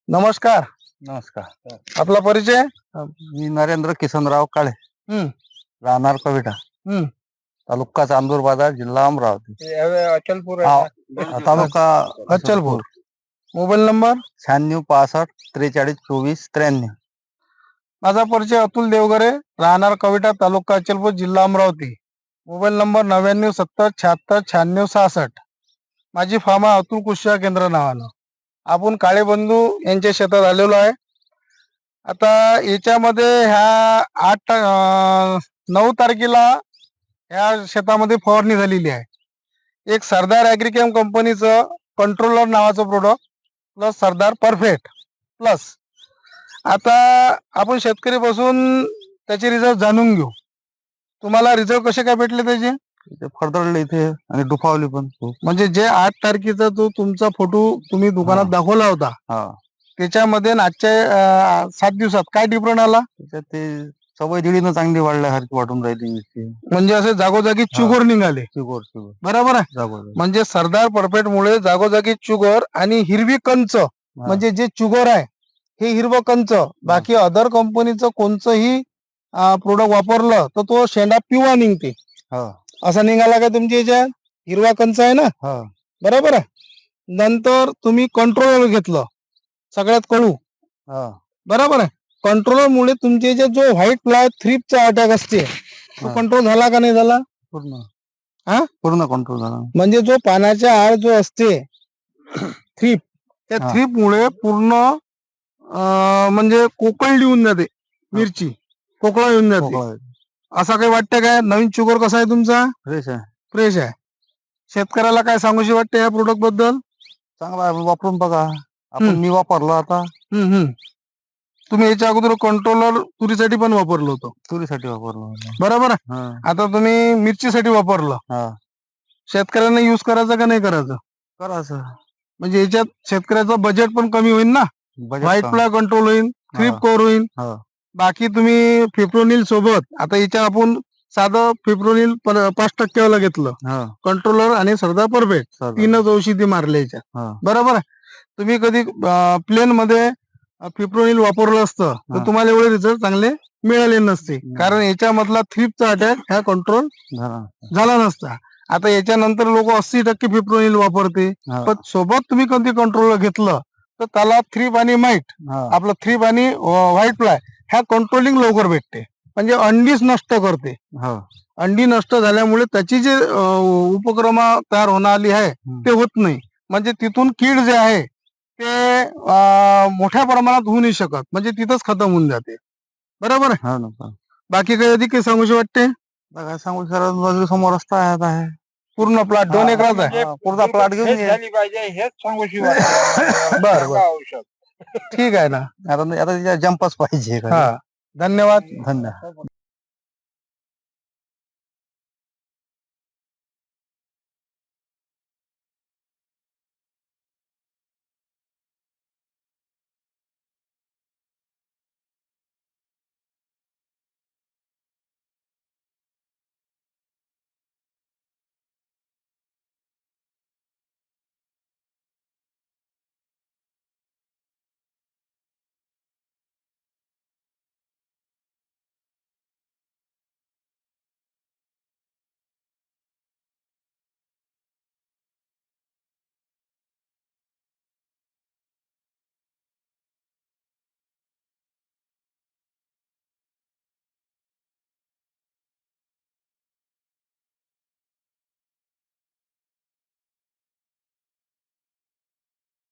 नमस्कार. नमस्कार. आपला परिचय? मी नरेंद्र किसनराव काळे, हम्म राहणार कविटा, हम्म तालुका चांदूर बाजार, जिल्हा अमरावती. अचलपूर तालुका अचलपूर. Mobile number 96 65 43 24 93. माझा परिचय अतुल देवगरे, राहणार कविटा, तालुका अचलपूर, जिल्हा अमरावती. Mobile number 99 70 76 96 66. माझी फार्म आहे अतुल कृषी केंद्र नावानं. आपण काळे बंधू यांच्या शेतात आलेलो आहे. आता याच्यामध्ये ह्या 9 तारखेला ह्या शेतामध्ये फवारणी झालेली आहे. एक सरदार ॲग्रिकेम कंपनीचं कंट्रोलर नावाचं प्रोडक्ट प्लस सरदार परफेक्ट प्लस. आता आपण शेतकरी बसून त्याचे रिझल्ट जाणून घेऊ. तुम्हाला रिझल्ट कसे काय भेटले त्याचे? फडतरले इथे आणि डुफावली पण खूप. म्हणजे जे 8 तारखेचा जो तुमचा फोटो तुम्ही दुकानात दाखवला होता त्याच्यामध्ये आजच्या 7 दिवसात काय डिफरंट आला? त्याच्यात ते सवय दिडीनं चांगली वाढल्यासारखी वाटून राहिली. म्हणजे असे जागोजागी चुगर निघाले. शुगर बरोबर आहे. म्हणजे सरदार परफेक्ट मुळे जागोजागी चुगर आणि हिरवी कंच, म्हणजे जे चुगर आहे हे हिरवं कंच. बाकी अदर कंपनीचं कोणचंही प्रोडक्ट वापरलं तर तो शेंडा पिवळा निघते. असा निघाला का तुमच्या याच्यात? हिरवा कंच आहे ना, बरोबर आहे. नंतर तुम्ही कंट्रोलर घेतलं, सगळ्यात कडू, बरोबर आहे. कंट्रोलर मुळे तुमच्या याच्यात जो व्हाईट फ्लाय थ्रिपचा अटॅक असते तो कंट्रोल झाला का नाही झाला? पूर्ण कंट्रोल झाला. म्हणजे जो पानाच्या आड जो असते थ्रिप, त्या थ्रिप मुळे पूर्ण म्हणजे कोकळ येऊन जाते, मिरची कोकळा येऊन जाते. असं काही वाटतं काय? नवीन शुगर कसा आहे तुमचा? फ्रेश आहे. फ्रेश आहे. शेतकऱ्याला काय सांगूशी वाटते या प्रोडक्ट बद्दल? चांगला आहे, वापरून बघा. मी वापरलो आता. तुम्ही याच्या अगोदर कंट्रोलर तुरीसाठी पण वापरलं होतं? तुरीसाठी वापरलो. बरोबर आहे. आता तुम्ही मिरचीसाठी वापरलं. शेतकऱ्यांना युज करायचं का नाही करायचं? करायचं. म्हणजे याच्यात शेतकऱ्याचं बजेट पण कमी होईल ना, व्हाईट फ्लाय कंट्रोल होईल, थ्रिप कव्हर होईल. बाकी तुम्ही फिप्रोनिल सोबत, आता याच्या आपण साधं फिप्रोनिल 5% वाला घेतलं, कंट्रोलर आणि सरदार परफेक्ट, 3च औषधी मारल्या याच्या, बरोबर आहे. तुम्ही कधी प्लेन मध्ये फिप्रोनिल वापरलं असतं तर तुम्हाला एवढे रिझल्ट चांगले मिळाले नसते, कारण याच्यामधला थ्रिपचा अटॅक ह्या कंट्रोल झाला नसता. आता याच्यानंतर लोक 80% फिप्रोनिल वापरते, पण सोबत तुम्ही कधी कंट्रोलर घेतलं तर त्याला थ्रिप आणि माईट, आपलं थ्रिप आणि व्हाईट फ्लाय ह्या कंट्रोलिंग लवकर भेटते. म्हणजे अंडीच नष्ट करते. अंडी नष्ट झाल्यामुळे त्याची जे उपक्रम तयार होणारी आहे ते होत नाही. म्हणजे तिथून कीड जे आहे ते मोठ्या प्रमाणात होऊ नाही शकत, म्हणजे तिथंच खतम होऊन जाते. बरोबर आहे. बाकी काही अधिक काही सांगूशी वाटते? सांगू समोर रस्ता आहे. पूर्ण प्लॉट 2 एकराचा आहे. पूर्ण प्लॉट घेऊन झाली पाहिजे हेच सांगूशी वाटतं. बरं औषध ठीक आहे ना. आता जंपच पाहिजे. धन्यवाद. धन्यवाद.